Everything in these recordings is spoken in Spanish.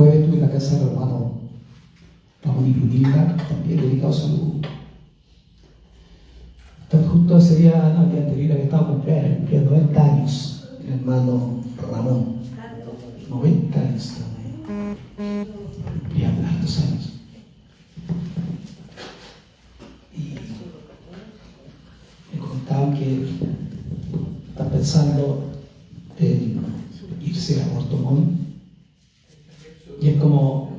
jueves estuve en la casa del hermano Ramón y Brunilda, también dedicado a salud. Entonces, justo ese día, no, el día anterior, había estado cumplía 90 años el hermano Ramón. 90 años también. Cumplía hartos años. Y me contaban que está pensando en irse a Puerto Montt. Y es como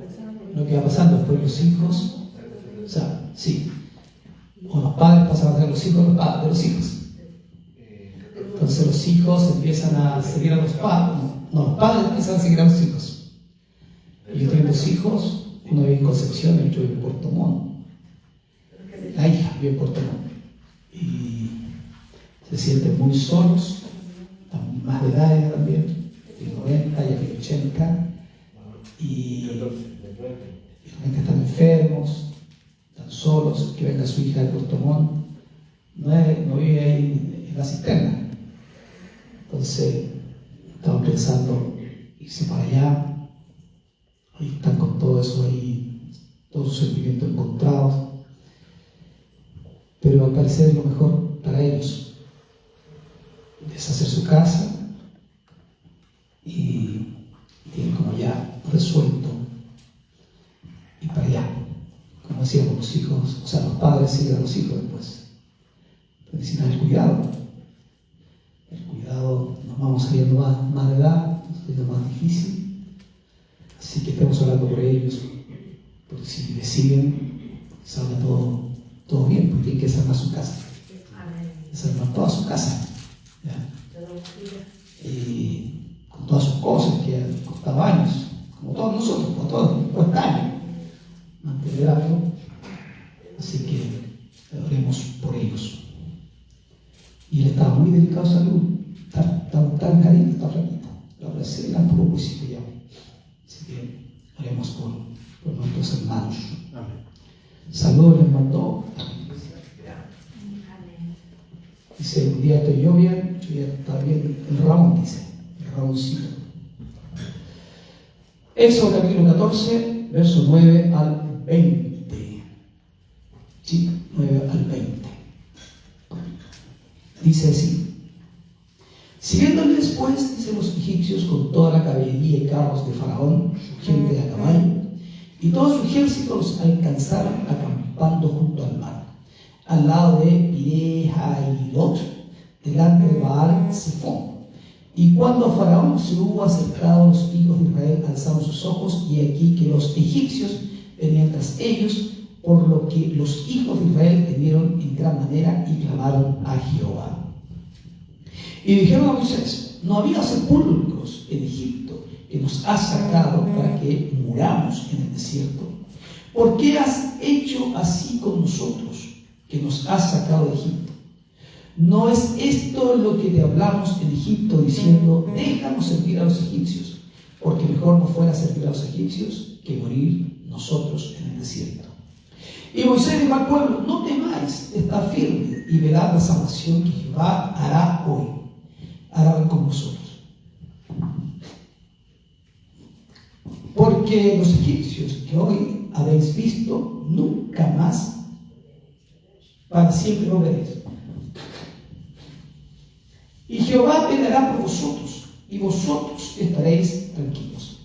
lo que va pasando después los hijos, o sea, sí, o los padres pasan a ser los hijos de los hijos. Entonces los hijos empiezan a seguir a los padres, no, los padres empiezan a seguir a los hijos. Y yo tengo dos hijos, uno vive en Concepción y el otro vive en Puerto Montt. La hija vive en Puerto Montt. Y se sienten muy solos, están más de edad también, tienen 90, ya tienen 80. Y realmente están enfermos, están solos, que venga su hija de Puerto Montt, no vive ahí en la cisterna. Entonces, estaban pensando irse para allá, y están con todo eso ahí, todos sus sentimientos encontrados, pero al parecer es lo mejor para ellos, deshacer su casa y tienen como ya resuelto y para allá, como decíamos los hijos, o sea, los padres siguen a los hijos después, pero necesitan el cuidado, nos vamos saliendo más de edad, es más difícil, así que estamos hablando por ellos, porque si deciden, salga todo bien, porque tienen que desarmar su casa, desarmar toda su casa, ¿ya? Y con todas sus cosas que han costado años, como todos nosotros, como todos, cuesta años mantener algo, así que oremos por ellos. Y él estaba muy delicado de salud, estaba tan carito, estaba flaquito, la verdad se le un poco ya. Así que oremos por nuestros hermanos. Saludos les mandó. Dice, un día estoy yo bien, está bien, el Ramón dice, el Ramoncito. Éxodo capítulo 14, verso 9 al 20. Sí, 9 al 20. Dice así: siguiéndole después, dicen los egipcios, con toda la caballería y carros de Faraón, su gente a caballo, y todo su ejército los alcanzaron acampando junto al mar, al lado de Pi-hahiroth, delante de Baal-zephón. Y cuando a Faraón se hubo acercado, los hijos de Israel alzaron sus ojos, y aquí que los egipcios venían tras ellos, por lo que los hijos de Israel temieron en gran manera y clamaron a Jehová. Y dijeron a Moisés: no había sepulcros en Egipto, que nos has sacado para que muramos en el desierto. ¿Por qué has hecho así con nosotros, que nos has sacado de Egipto? ¿No es esto lo que te hablamos en Egipto, diciendo: déjanos servir a los egipcios, porque mejor nos fuera servir a los egipcios que morir nosotros en el desierto? Y Moisés dijo al pueblo: no temáis, estad firme y verad la salvación que Jehová hará hoy, hará con vosotros. Porque los egipcios que hoy habéis visto, nunca más, para siempre lo veréis. Y Jehová peleará por vosotros, y vosotros estaréis tranquilos.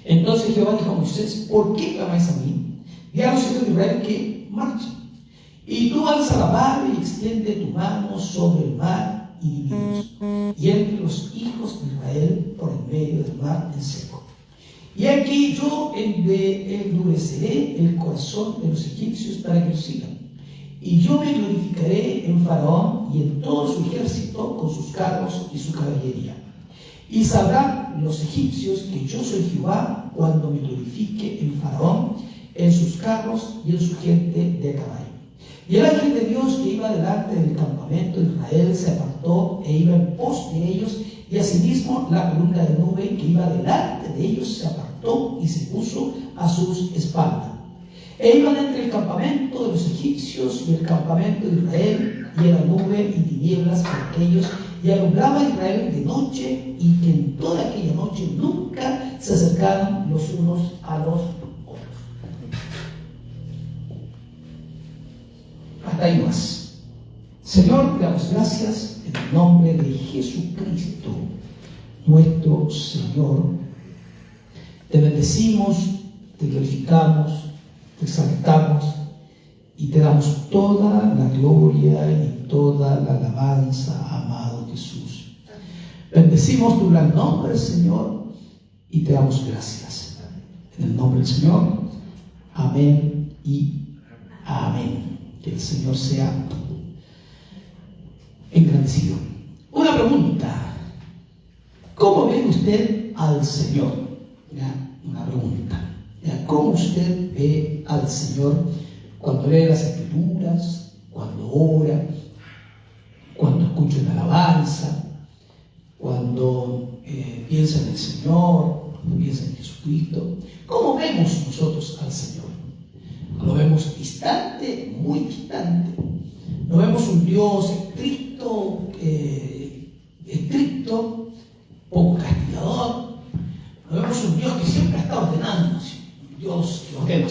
Entonces Jehová dijo a Moisés: ¿por qué clamáis a mí? Di a los hijos de Israel que marchen. Y tú alza la mano y extiende tu mano sobre el mar y divididos, y entre los hijos de Israel por el medio del mar en seco. Y aquí yo endureceré el corazón de los egipcios para que los sigan. Y yo me glorificaré en Faraón y en todo su ejército con sus carros y su caballería. Y sabrán los egipcios que yo soy Jehová cuando me glorifique en Faraón, en sus carros y en su gente de caballo. Y el ángel de Dios que iba delante del campamento de Israel se apartó e iba en pos de ellos, y asimismo la columna de nube que iba delante de ellos se apartó y se puso a sus espaldas. E iban entre el campamento de los egipcios y el campamento de Israel, y era nube y tinieblas por aquellos, y alumbraba a Israel de noche, y que en toda aquella noche nunca se acercaron los unos a los otros. Hasta ahí más. Señor, te damos gracias en el nombre de Jesucristo, nuestro Señor. Te bendecimos, te glorificamos, te exaltamos y te damos toda la gloria y toda la alabanza, amado Jesús. Bendecimos tu gran nombre, Señor, y te damos gracias. En el nombre del Señor, amén y amén. Que el Señor sea engrandecido. Una pregunta: ¿cómo ve usted al Señor? ¿Ya? Una pregunta. ¿Ya? ¿Cómo usted ve al Señor cuando lee las Escrituras, cuando ora, cuando escucha una alabanza, cuando piensa en el Señor, cuando piensa en Jesucristo? ¿Cómo vemos nosotros al Señor? ¿Lo vemos distante, muy distante? ¿Lo vemos un Dios estricto, poco castigador? ¿Lo vemos un Dios que siempre está ordenando? Un Dios que ordena,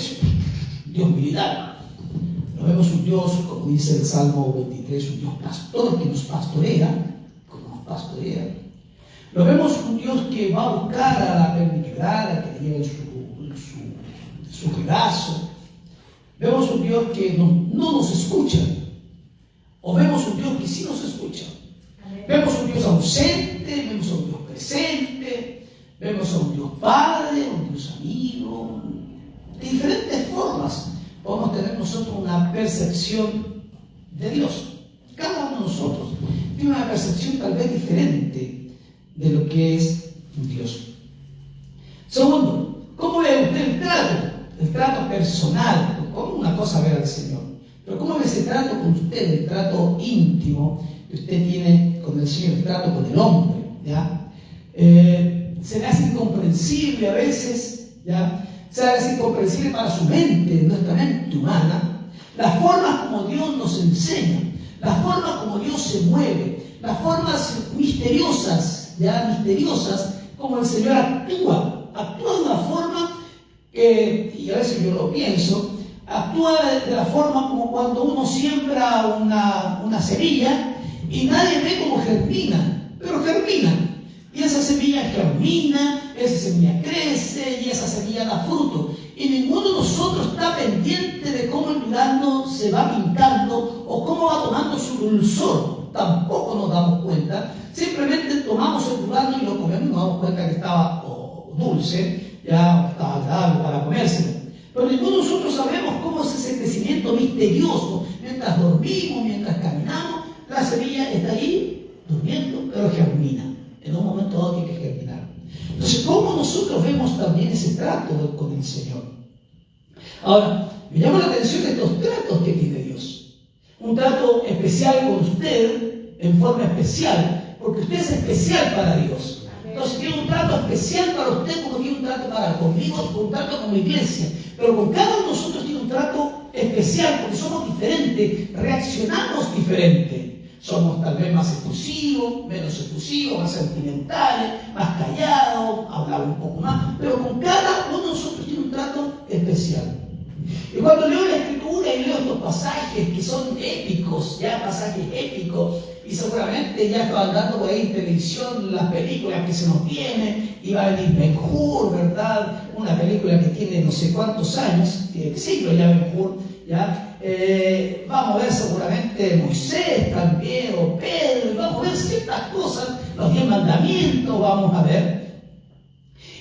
un Dios militar. ¿Lo vemos un Dios, como dice el Salmo 23, un Dios pastor que nos pastorea, como nos pastorea? ¿Lo vemos un Dios que va a buscar a la perniquebrada, que le lleva su regazo? ¿Vemos un Dios que no nos escucha? ¿O vemos un Dios que sí nos escucha? Vemos un Dios ausente, vemos a un Dios presente, vemos a un Dios padre, un Dios amigo. De diferentes formas podemos tener nosotros una percepción de Dios. Cada uno de nosotros tiene una percepción tal vez diferente de lo que es Dios. Segundo, ¿cómo ve usted el trato personal? Como una cosa ver al Señor, pero ¿cómo ve ese trato con usted, el trato íntimo que usted tiene con el Señor, el trato con el hombre? ¿Ya? Se le hace incomprensible a veces, ¿ya? Se le hace incomprensible para su mente, nuestra mente humana, las formas como Dios nos enseña, las formas como Dios se mueve, las formas misteriosas, ¿ya? Misteriosas como el Señor actúa de una forma que, y a veces yo lo pienso, actúa de la forma como cuando uno siembra una semilla y nadie ve cómo germina, pero germina. Y esa semilla germina, esa semilla crece y esa semilla da fruto. Y ninguno de nosotros está pendiente de cómo el durazno se va pintando o cómo va tomando su dulzor. Tampoco nos damos cuenta. Simplemente tomamos el durazno y lo comemos y nos damos cuenta que estaba dulce, ya estaba agradable para comérselo. Pero ninguno de nosotros sabemos cómo es ese crecimiento misterioso. Mientras dormimos, mientras caminamos, la semilla está ahí durmiendo, pero germina. En un momento dado tiene que germinar. Entonces, ¿cómo nosotros vemos también ese trato con el Señor? Ahora, me llama la atención estos tratos que tiene Dios. Un trato especial con usted, en forma especial, porque usted es especial para Dios. Entonces tiene un trato especial para usted, como tiene un trato conmigo, un trato con la iglesia. Pero con cada uno de nosotros tiene un trato especial, porque somos diferentes, reaccionamos diferente. Somos tal vez más efusivos, menos efusivos, más sentimentales, más callados, hablamos un poco más, pero con cada uno de nosotros tiene un trato especial. Y cuando leo la Escritura y leo estos pasajes que son épicos, ya pasajes épicos, y seguramente ya estaban dando por ahí en televisión las películas que se nos vienen, y va a venir Ben-Hur, ¿verdad? Una película que tiene no sé cuántos años, tiene siglos ya Ben-Hur, ¿ya? Vamos a ver seguramente Moisés también, o Pedro, y vamos a ver ciertas cosas, los 10 mandamientos, vamos a ver.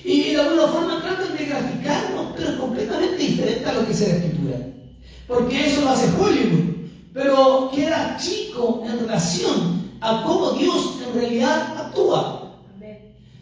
Y de alguna forma tratan de graficarnos, pero es completamente diferente a lo que dice la Escritura. Porque eso lo hace Hollywood, pero queda chico en relación a cómo Dios en realidad actúa.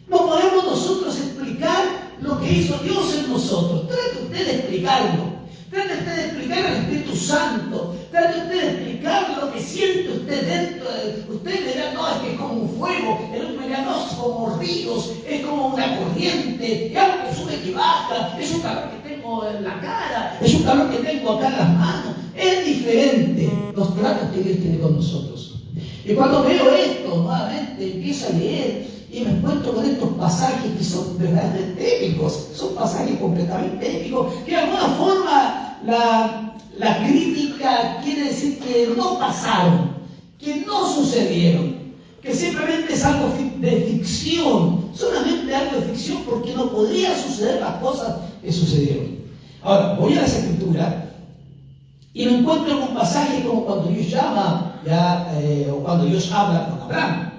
No podemos nosotros explicar lo que hizo Dios en nosotros. Trate usted de explicarlo. Trate usted de explicar al Espíritu Santo. Trate usted de explicar lo que siente usted dentro de usted. Dirá, no, es que es como un fuego. El otro dirá, no, es como ríos, es como una corriente, es algo que sube y baja, es un calor que tengo en la cara, es un calor que tengo acá en las manos. Es diferente los tratos que Dios tiene con nosotros. Y cuando veo esto, nuevamente empiezo a leer y me encuentro con estos pasajes que son verdaderamente épicos, son pasajes completamente épicos, que de alguna forma la crítica quiere decir que no pasaron, que no sucedieron, que simplemente es algo de ficción, solamente algo de ficción porque no podría suceder las cosas que sucedieron. Ahora, voy a la Escritura y me encuentro con un pasaje como cuando Dios llama, o cuando Dios habla con Abraham.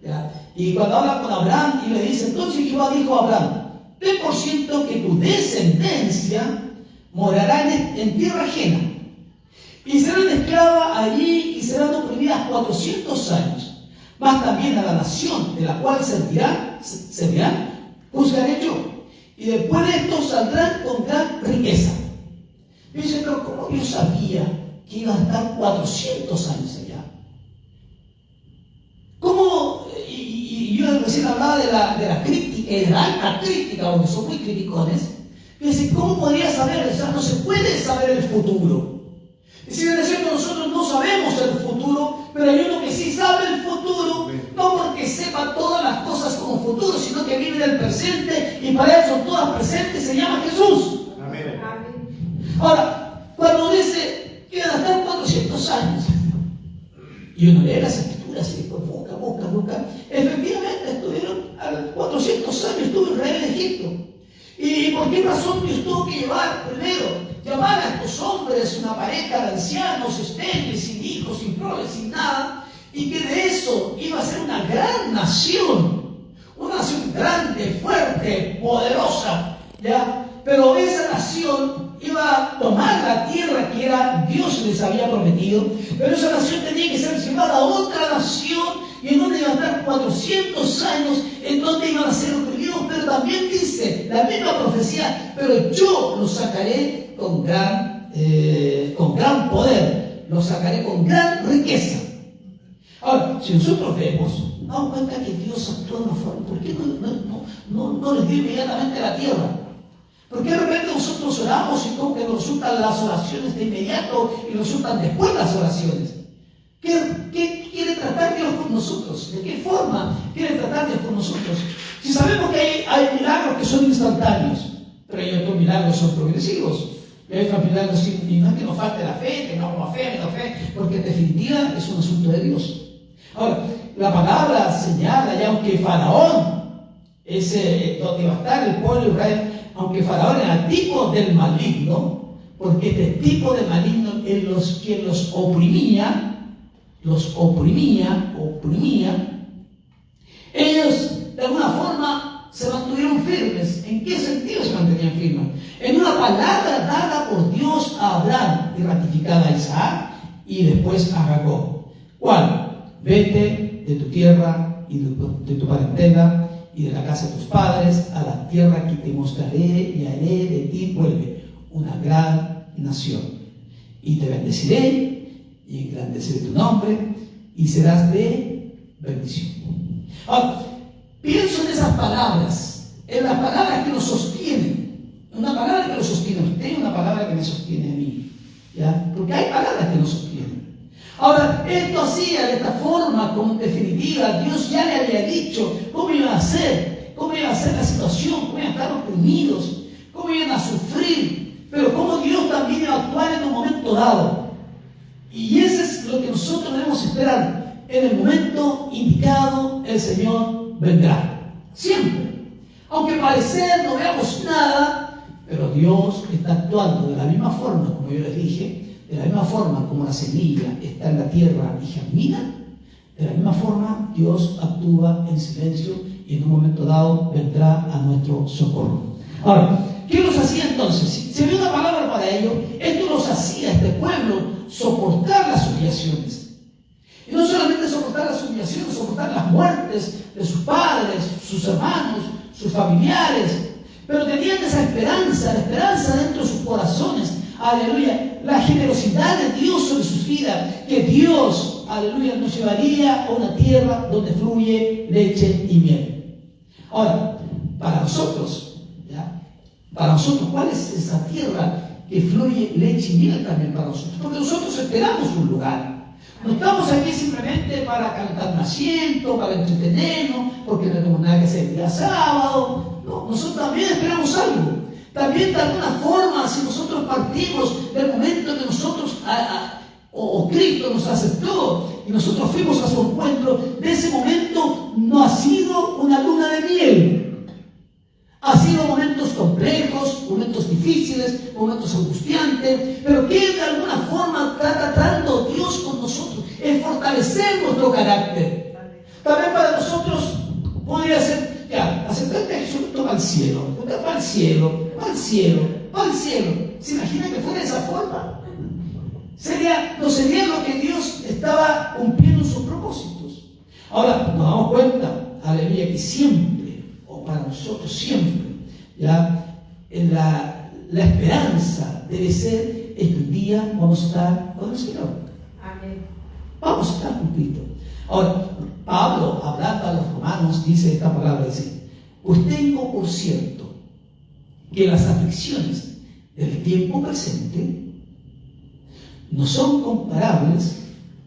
¿Ya? Y cuando habla con Abraham y le dice, entonces Jehová dijo a Abraham, ten por cierto que tu descendencia morará en tierra ajena, y serán esclavas allí y serán oprimidas 400 años, mas también a la nación de la cual servirán, juzgaré yo, y después de esto saldrán con gran riqueza. Y dice, pero ¿cómo Dios sabía que iban a estar 400 años allá? ¿Cómo? Y yo recién hablaba de la crítica, de la alta crítica, donde son muy criticones. Y dice, ¿cómo podría saber? O sea, no se puede saber el futuro. Y si es cierto, nosotros no sabemos el futuro, pero hay uno que sí sabe el futuro, no porque sepa todas las cosas como futuro, sino que vive del presente, y para eso todas presentes se llama Jesús. Amén. Ahora, cuando dice que iban a estar 400 años, y uno lee las Escrituras y después busca, efectivamente estuvieron, a 400 años estuvo Israel en Egipto. ¿Y por qué razón Dios tuvo que llamar a estos hombres, una pareja de ancianos, estériles, sin hijos, sin proles, sin nada, y que de eso iba a ser una gran nación, una nación grande, fuerte, poderosa, ¿ya? Pero esa nación iba a tomar la tierra que Dios les había prometido, pero esa nación tenía que ser llevada a otra nación, y en donde iban a estar 400 años, en donde iban a ser oprimidos, pero también dice la misma profecía, pero yo los sacaré con gran poder, los sacaré con gran riqueza. Ahora, si nosotros vemos, damos cuenta que Dios actúa de una forma, ¿por qué no les dio inmediatamente la tierra? ¿Por qué de repente nosotros oramos y como que nos resultan las oraciones de inmediato y nos resultan después las oraciones? ¿Qué quiere tratar Dios con nosotros? ¿De qué forma quiere tratar Dios con nosotros? Si sabemos que hay milagros que son instantáneos, pero hay otros milagros que son progresivos. Y hay otros milagros y no es que nos falte la fe, que no hagamos fe, porque en definitiva es un asunto de Dios. Ahora, la palabra señala ya, aunque Faraón es donde va a estar el pueblo de Israel, aunque Faraón era tipo del maligno, porque este tipo de maligno en los que los oprimía, ellos de alguna forma se mantuvieron firmes. ¿En qué sentido se mantenían firmes? En una palabra dada por Dios a Abraham y ratificada a Isaac y después a Jacob. ¿Cuál? Vete de tu tierra y de tu parentela y de la casa de tus padres a la tierra que te mostraré y haré de ti, vuelve, una gran nación. Y te bendeciré y engrandeceré tu nombre y serás de bendición. Ahora, pienso en esas palabras, en las palabras que nos sostienen. Una palabra que nos sostiene a usted y una palabra que me sostiene a mí, ¿ya? Porque hay palabras que nos sostienen. Ahora, esto hacía de esta forma, como en definitiva, Dios ya le había dicho cómo iba a ser la situación, cómo iban a estar oprimidos, cómo iban a sufrir, pero cómo Dios también iba a actuar en un momento dado. Y eso es lo que nosotros debemos esperar. En el momento indicado, el Señor vendrá. Siempre. Aunque parecer no veamos nada, pero Dios está actuando de la misma forma, como yo les dije, de la misma forma como la semilla está en la tierra y germina, de la misma forma Dios actúa en silencio y en un momento dado vendrá a nuestro socorro. Ahora, ¿qué los hacía entonces? Si había una palabra para ello, esto los hacía, este pueblo, soportar las humillaciones. Y no solamente soportar las humillaciones, soportar las muertes de sus padres, sus hermanos, sus familiares, pero tenían esa esperanza, la esperanza dentro de sus corazones, aleluya, la generosidad de Dios sobre sus vidas, que Dios, aleluya, nos llevaría a una tierra donde fluye leche y miel. Ahora, para nosotros, ¿cuál es esa tierra que fluye leche y miel también para nosotros? Porque nosotros esperamos un lugar. No estamos aquí simplemente para calentar un asiento, para entretenernos, porque no tenemos nada que hacer el día sábado. No, nosotros también esperamos algo. También de alguna forma, si nosotros partimos del momento que nosotros, o Cristo nos aceptó y nosotros fuimos a su encuentro, de ese momento no ha sido una luna de miel. Ha sido momentos complejos, momentos difíciles, momentos angustiantes, pero que de alguna forma está tratando Dios con nosotros, es fortalecer nuestro carácter. También para nosotros podría ser, ya, aceptarte a Jesús, va al cielo, va al cielo, va al cielo, va al cielo. ¿Se imagina que fuera de esa forma? No sería lo que Dios estaba cumpliendo en sus propósitos. Ahora, nos damos cuenta, aleluya, que siempre, para nosotros siempre, ¿ya? La esperanza debe ser que un día vamos a estar con el Señor. Amén. Vamos a estar con Cristo. Ahora, Pablo, hablando a los romanos, dice esta palabra, dice: pues tengo por cierto que las aflicciones del tiempo presente no son comparables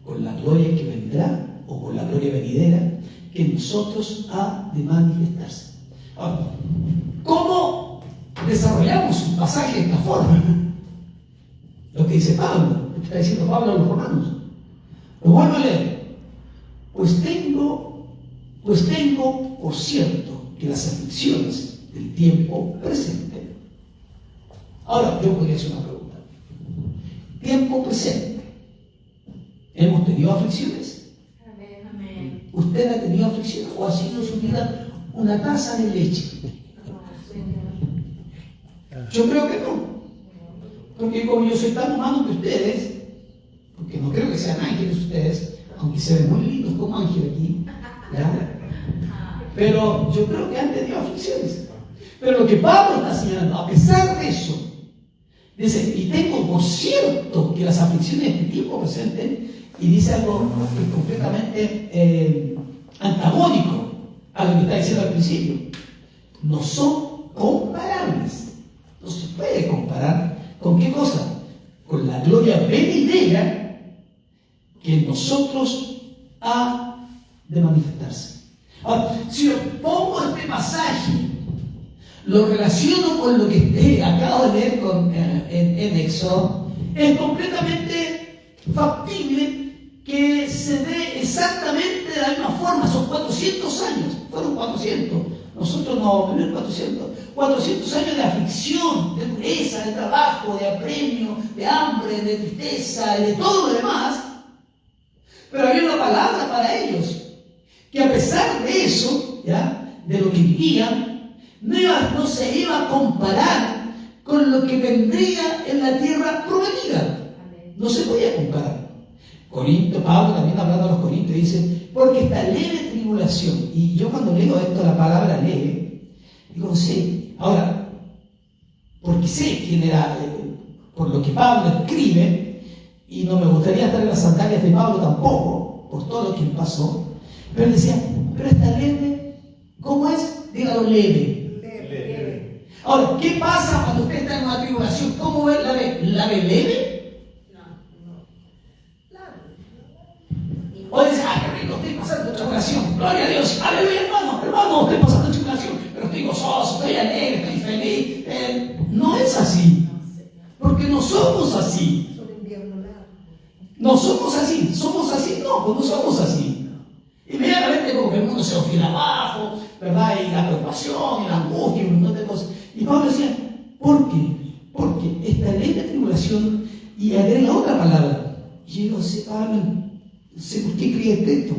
con la gloria que vendrá o con la gloria venidera que en nosotros ha de manifestarse. Ahora, ¿cómo desarrollamos un pasaje de esta forma? Lo que dice Pablo, lo que está diciendo Pablo a los romanos. Lo vuelvo a leer. Pues tengo por cierto que las aflicciones del tiempo presente. Ahora, yo podría hacer una pregunta. Tiempo presente. ¿Hemos tenido aflicciones? Amén. ¿Usted ha tenido aflicciones o ha sido su vida una taza de leche? Yo creo que no. Porque como yo soy tan humano que ustedes, porque no creo que sean ángeles ustedes, aunque se ven muy lindos como ángeles aquí, ¿ya? Pero yo creo que han tenido aflicciones. Pero lo que Pablo está señalando, a pesar de eso, dice: y tengo por cierto que las aflicciones de este tiempo presente, y dice algo que es completamente antagónico a lo que está diciendo al principio, no son comparables. No se puede comparar con qué cosa, con la gloria venidera que en nosotros ha de manifestarse. Ahora, si yo pongo este pasaje, lo relaciono con lo que acabo de leer en Éxodo, es completamente factible que se dé exactamente de la misma forma. Son 400 años, fueron 400, nosotros no, 400 años de aflicción, de dureza, de trabajo, de apremio, de hambre, de tristeza y de todo lo demás. Pero había una palabra para ellos, que a pesar de eso, ¿ya?, de lo que vivían, no se iba a comparar con lo que vendría en la tierra prometida. No se podía comparar. Pablo también hablando a los Corintios dice: porque esta leve tribulación, y yo cuando leo esto, la palabra leve, digo, sí, ahora, porque sé quién era, por lo que Pablo escribe, y no me gustaría estar en las sandalias de Pablo tampoco, por todo lo que pasó, pero él decía: pero esta leve, ¿cómo es? Dígalo, leve. Leve. Ahora, ¿qué pasa cuando usted está en una tribulación? ¿Cómo es la ve? ¿La ve leve? O dice: ¡ay, qué rico! Estoy pasando tribulación. Gloria a Dios. Aleluya, hermano, estoy pasando tribulación, pero estoy gozoso, estoy alegre, estoy feliz. No es así. Porque no somos así. No somos así. ¿Somos así? No, pues no somos así. Inmediatamente como que el mundo se nos viene abajo, ¿verdad? Y la preocupación, y la angustia, y un montón de cosas. Y Pablo decía: ¿por qué? Porque esta ley de tribulación, y agrega otra palabra. Y yo no sé, Pablo, no sé por qué escribe el texto.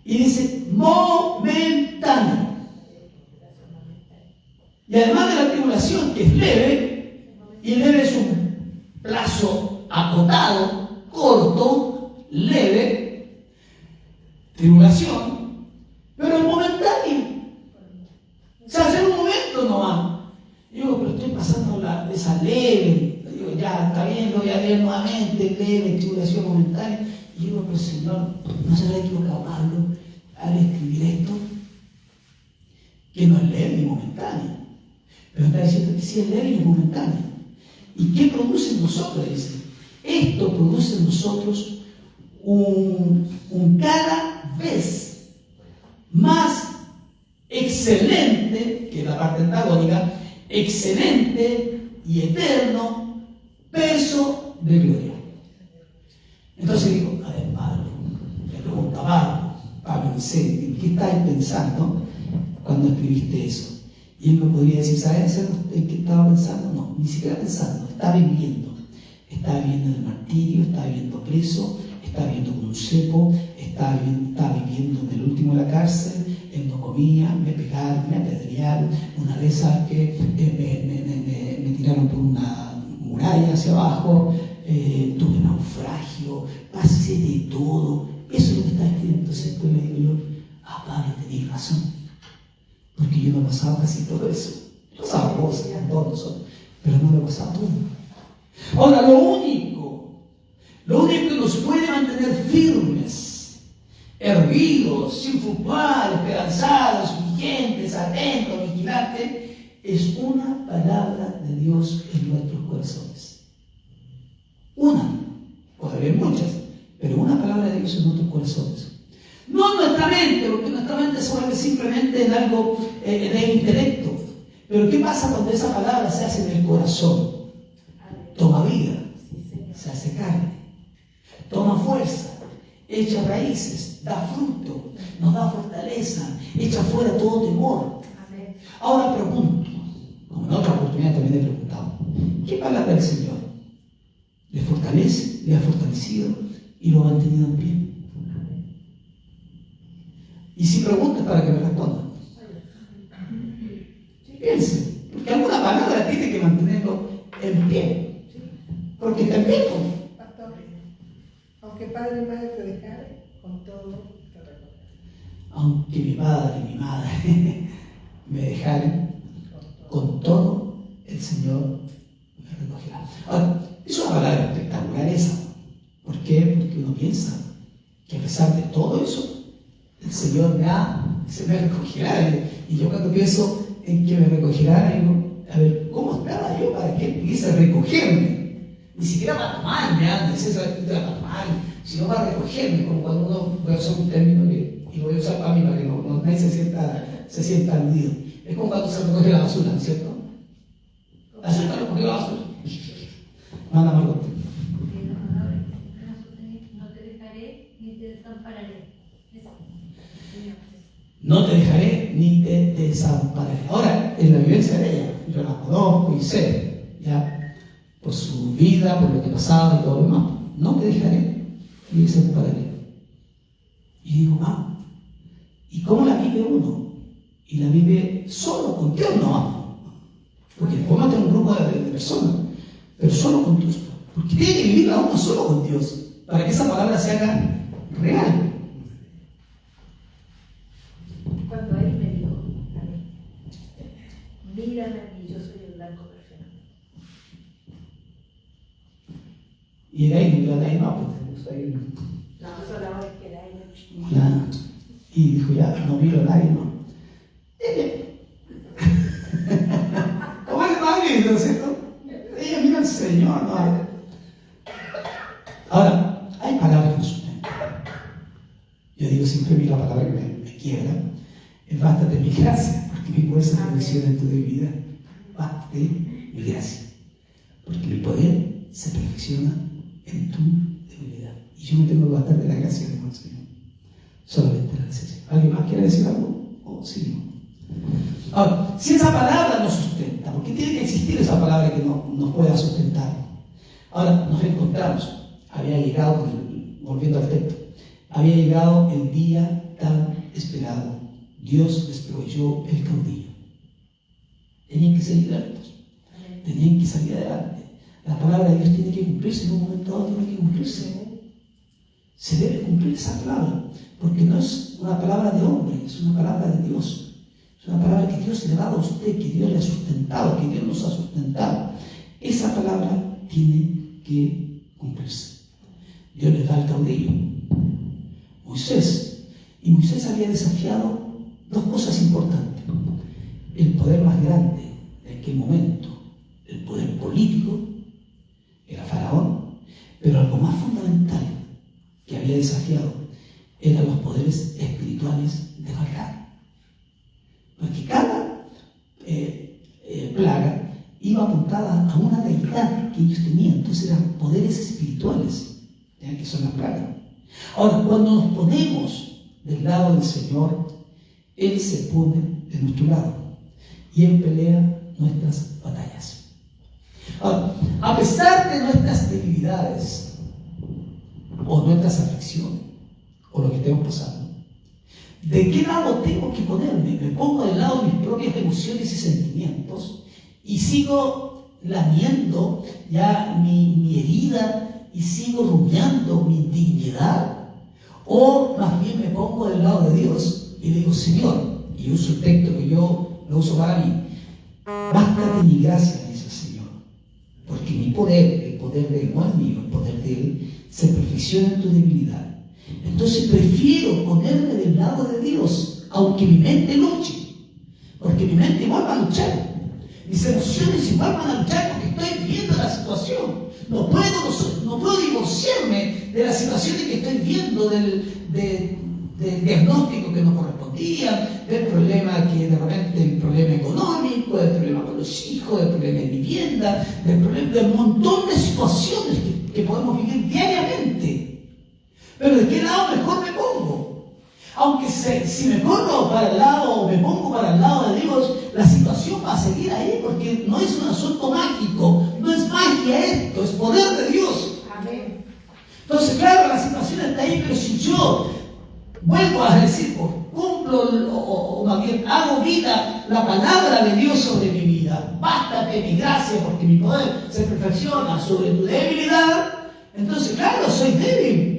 Y dice: momentáneo. Y además de la tribulación, que es leve, y leve es un plazo acotado, corto, leve, tribulación, pero es momentáneo. O sea, hace un momento nomás. Digo, pero estoy pasando esa leve. Digo, ya, está bien, lo voy a leer nuevamente, leve, tribulación momentánea. Y digo, pero Señor, ¿no se habrá equivocado Pablo al escribir esto? Que no es leve ni momentáneo. Pero está diciendo que sí es leve y es momentáneo. ¿Y qué produce en nosotros? Dice: esto produce en nosotros un cada vez más excelente, que es la parte antagónica, excelente y eterno peso de gloria. Entonces digo, a ver, Pablo, le pregunta a Pablo dice, ¿en qué estabas pensando cuando escribiste eso? Y él me podría decir, ¿sabes en qué estaba pensando? No, ni siquiera pensando, estaba viviendo. Estaba viviendo en el martirio, estaba viviendo preso, estaba viviendo con un cepo, estaba viviendo en el último de la cárcel, él no comía, me pegaron, me apedrearon, una vez, ¿sabes qué? Me tiraron por una muralla hacia abajo, tuve naufragio, pasé de todo. Eso es lo que está escrito. Entonces después le digo yo, Pablo, tenéis razón, porque yo no he pasado casi todo eso. He pasado cosas con todos nosotros, pero no lo he pasado todo. Ahora, lo único que nos puede mantener firmes, erguidos, sin fluctuar, esperanzados, vigentes, atentos, vigilantes, es una palabra de Dios en nuestros corazones. Una, puede haber muchas, pero una palabra de Dios en nuestros corazones. No en nuestra mente, porque nuestra mente se vuelve simplemente en algo de intelecto. Pero ¿qué pasa cuando esa palabra se hace en el corazón? Toma vida, se hace carne, toma fuerza, echa raíces, da fruto, nos da fortaleza, echa fuera todo temor. Ahora pregunto, como en otra oportunidad también he preguntado, ¿qué palabra del Señor le fortalece, le ha fortalecido y lo ha mantenido en pie? Y si preguntas para que me respondan, piensen, porque alguna palabra tiene que mantenerlo en pie. Porque también, pastor, aunque padre y madre te dejaren, con todo te recogerán. Aunque mi padre y mi madre me dejaren, con todo el Señor me recogerá. Ahora, es una palabra espectacular esa. ¿Por qué? Porque uno piensa que a pesar de todo eso, el Señor se me recogerá. Y yo cuando pienso en que me recogerá, digo, a ver, ¿cómo estaba yo para que Él pudiese recogerme? Ni siquiera para tomarme, no es eso para tomarme, sino para recogerme, como cuando uno, voy a usar un término que, y lo voy a usar para mí, para que nadie se sienta aludido. Es como cuando se recoge la basura, ¿no es cierto? La señora recogió la basura. Manda Margot. No te dejaré ni te desampararé. No te dejaré ni te desampararé. Ahora, en la vivencia de ella, yo la conozco y sé, ya, por su vida, por lo que pasaba y todo lo demás. No te dejaré ni te desampararé. Y digo, ¿y cómo la vive uno? Y la vive solo con Dios, no. Porque podemos tener un grupo de personas, pero solo con Dios. Porque tiene que vivir uno solo con Dios, para que esa palabra se haga real. Cuando Él me dijo a mí, mírame a mí, yo soy el blanco perfecto. Y de ahí, pues gusta ir. No, solamente que de ahí Ya. Y dijo, ya, no miro a nadie, no. ¿Cómo es madre? ¿No es cierto? Ella mira al Señor, ¿no? Ahora, hay palabras que nos sustentan. Yo digo siempre, mira la palabra que me quiebra. Bástate mi gracia, porque mi poder se perfecciona en tu debilidad. Bástate mi gracia, porque mi poder se perfecciona en tu debilidad. Y yo no tengo que bastar de la gracia de Dios, Señor. Solamente la gracia. ¿Alguien más quiere decir algo? ¿O seguimos? Ahora, si esa palabra nos sustenta, ¿por qué tiene que existir esa palabra que nos pueda sustentar? Ahora, nos encontramos, había llegado, volviendo al texto, había llegado el día tan esperado. Dios les proveyó el caudillo. Tenían que salir adelante. Tenían que salir adelante. La palabra de Dios tiene que cumplirse, en un momento dado tiene que cumplirse. Se debe cumplir esa palabra, porque no es una palabra de hombre, es una palabra de Dios. Es una palabra que Dios le ha dado a usted, que Dios le ha sustentado, que Dios nos ha sustentado. Esa palabra tiene que cumplirse. Dios le da al caudillo, Moisés. Y Moisés había desafiado dos cosas importantes. El poder más grande de aquel momento, el poder político, era Faraón, pero algo más fundamental que había desafiado eran los poderes espirituales de maldad. Porque cada plaga iba apuntada a una deidad que ellos tenían. Entonces eran poderes espirituales, ¿ya? Que son las plagas. Ahora, cuando nos ponemos del lado del Señor, Él se pone de nuestro lado y Él pelea nuestras batallas. Ahora, a pesar de nuestras debilidades o nuestras aflicciones o lo que estemos pasando, ¿de qué lado tengo que ponerme? Me pongo del lado de mis propias emociones y sentimientos y sigo lamiendo ya mi herida y sigo rumiando mi indignidad, o más bien me pongo del lado de Dios y le digo: Señor, y uso el texto que yo lo uso para mí, bástate mi gracia, me dice el Señor, porque mi poder, el poder de Él no es mío, el poder de Él se perfecciona en tu debilidad. Entonces prefiero ponerme del lado de Dios, aunque mi mente luche, porque mi mente igual va a luchar, mis emociones igual van a luchar, porque estoy viviendo la situación. No puedo divorciarme de la situación que estoy viendo, del diagnóstico que no correspondía, del problema que de repente, el problema económico, del problema con los hijos, del problema de vivienda, del montón de situaciones que podemos vivir diariamente. Pero ¿de qué lado mejor me pongo? Aunque si me corro para el lado o me pongo para el lado de Dios, la situación va a seguir ahí, porque no es un asunto mágico, no es magia esto, es poder de Dios. Amén. Entonces, claro, la situación está ahí, pero si yo vuelvo a decir, cumplo o más bien hago vida la palabra de Dios sobre mi vida, bástate mi gracia porque mi poder se perfecciona sobre tu debilidad, entonces, claro, soy débil,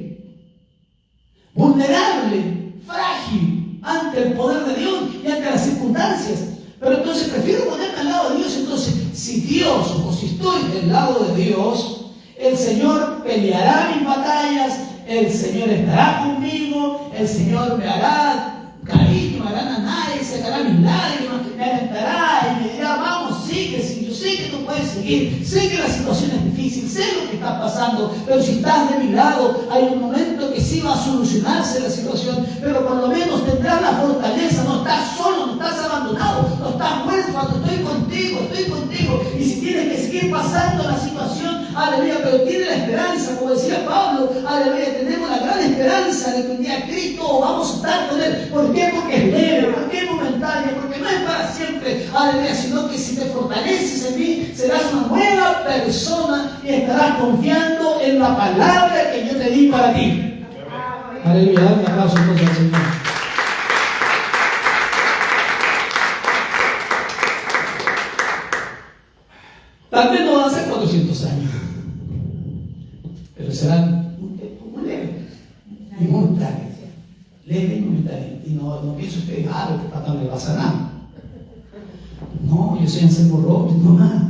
vulnerable, frágil ante el poder de Dios y ante las circunstancias. Pero entonces prefiero ponerme al lado de Dios. Entonces, si Dios o si estoy del lado de Dios, el Señor peleará mis batallas, el Señor estará conmigo, el Señor me hará cariño, me hará naná y sacará mis lágrimas, me alentará y me dirá: vamos, sigue, yo sé que tú puedes seguir, sé que la situación es difícil, sé lo que está pasando, pero si estás de mi lado, hay un momento que sí va a solucionarse la situación, pero por lo menos tendrás la fortaleza, no estás solo, no estás abandonado, no estás huérfano, estoy contigo, y si tienes que seguir pasando la situación, aleluya, pero tiene la esperanza, como decía Pablo, aleluya, tenemos la gran esperanza de que un día Cristo vamos a estar con Él. ¿Por qué? Porque es leve, porque es momentáneo, porque no es para siempre, aleluya, sino que si te fortaleces en mí, serás una nueva persona y estarás confiando en la palabra que yo te di para ti. Aleluya, dale un aplauso entonces al Señor. Tal vez no van a ser 400 años, pero serán un tiempo muy leve y momentáneo. Leve y momentáneo. Y no pienso usted: ah, que papá no le pasa nada. No, yo soy Anselmo Robles, no más.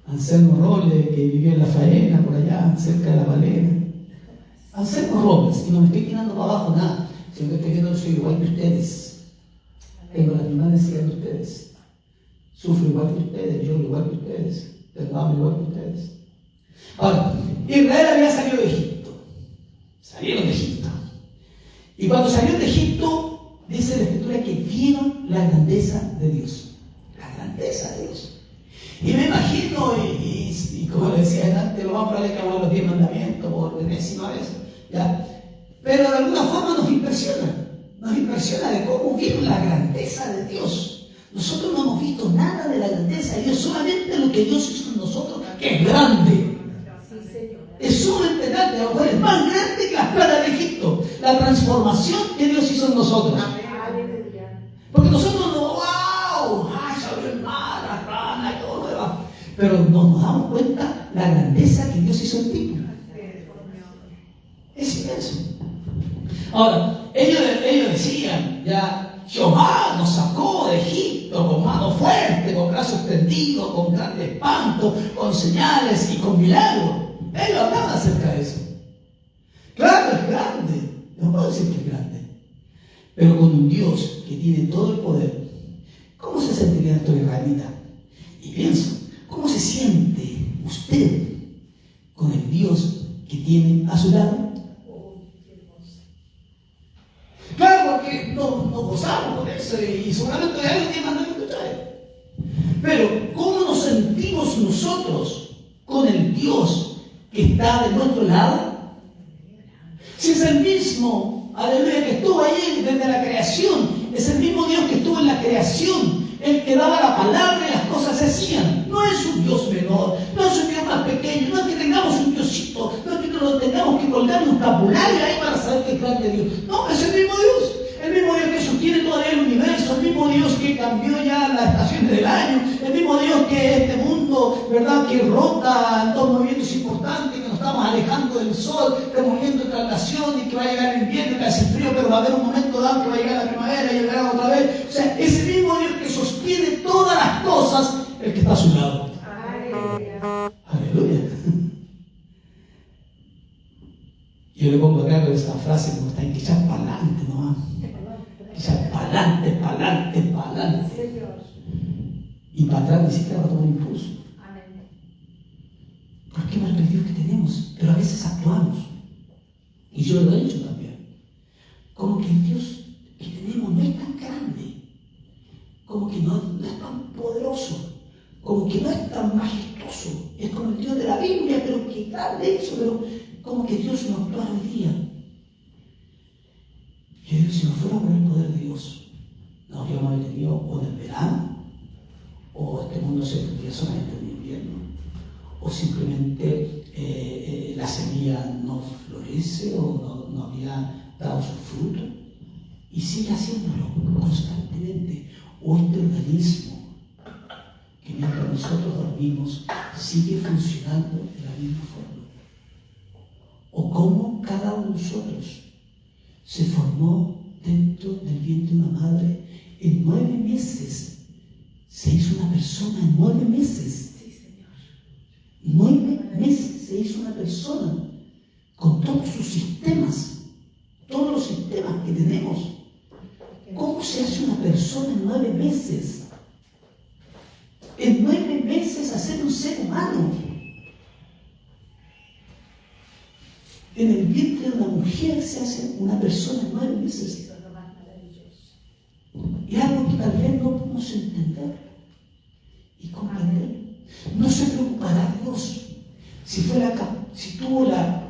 Anselmo Robles, que vivió en La Faena, por allá, cerca de La Valera. Anselmo Robles, y no me estoy tirando para abajo nada, sino que estoy viendo que soy igual que ustedes. Tengo las mismas necesidades de ustedes. Sufro igual que ustedes, lloro igual que ustedes, amo igual que ustedes. Ahora, Israel había salido de Egipto. Salieron de Egipto. Y cuando salieron de Egipto, dice la Escritura que vieron la grandeza de Dios. La grandeza de Dios. Y me imagino, y como decía antes, lo más probable es que hablamos los 10 mandamientos por enésima vez, ¿ya? Pero de alguna forma nos impresiona de cómo vieron la grandeza de Dios. Nosotros no hemos visto nada de la grandeza de Dios, solamente lo que Dios hizo en nosotros, que es grande. Es sumamente grande, a lo mejor es más grande que las plagas de Egipto. La transformación que Dios hizo en nosotros. Porque nosotros no, wow, se abrió el mar, la rana y todo lo demás. Pero no nos damos cuenta la grandeza que Dios hizo en ti. Es inmenso. Ahora, ellos decían, ya, Jehová nos sacó de Egipto con mano fuerte, con brazo extendido, con grande espanto, con señales y con milagros. Ellos hablaban acerca de eso. Claro, es grande. No puedo decir que es grande. Pero con un Dios que tiene todo el poder, ¿cómo se sentiría estos israelitas? Y pienso, ¿cómo se siente usted con el Dios que tiene a su lado? y seguramente hay alguien que manda a escuchar. Pero, ¿cómo nos sentimos nosotros con el Dios que está de nuestro lado? Si es el mismo, aleluya, que estuvo ahí desde la creación, es el mismo Dios que estuvo en la creación, el que daba la palabra y las cosas se hacían. No es un Dios menor, no es un Dios más pequeño, no es que tengamos un Diosito, no es que lo tengamos que colgar en un tabulario ahí para saber qué es grande Dios. No, es el mismo Dios. El mismo Dios que sostiene todavía el universo, el mismo Dios que cambió ya las estaciones del año, el mismo Dios que este mundo, ¿verdad?, que rota en dos movimientos importantes, que nos estamos alejando del sol, que movimiento de traslación y que va a llegar el invierno, que hace frío, pero va a haber un momento dado que va a llegar la primavera y el verano otra vez. O sea, ese mismo Dios que sostiene todas las cosas, el que está a su lado. Aleluya. Yo le pongo acá con esa frase como está, hay que echar para adelante nomás. Echar para adelante, para adelante, para adelante. Y para atrás ni siquiera va a tomar impulso. Porque hemos perdido que tenemos, pero a veces actuamos. Y yo lo he dicho también. Como que el Dios que tenemos no es tan grande, como que no es tan poderoso, como que no es tan majestuoso. Es como el Dios de la Biblia, pero que grande eso, pero como que Dios no actúa hoy día. Yo digo, si no fuera por el poder de Dios, no habríamos tenido o del verano, o este mundo se tendría solamente en invierno, o simplemente la semilla no florece o no había dado su fruto, y sigue haciéndolo constantemente. O este organismo que mientras nosotros dormimos sigue funcionando de la misma forma. O cómo cada uno de nosotros se formó dentro del vientre de una madre en 9 meses. Se hizo una persona en 9 meses. Sí, Señor. 9 meses se hizo una persona con todos sus sistemas, todos los sistemas que tenemos. ¿Cómo se hace una persona en 9 meses? En 9 meses hacer un ser humano. En el vientre de una mujer se hace una persona en 9 meses. Eso es lo más maravilloso. Y algo que tal vez no podemos entender y comprender. No se preocupará Dios si tuvo la,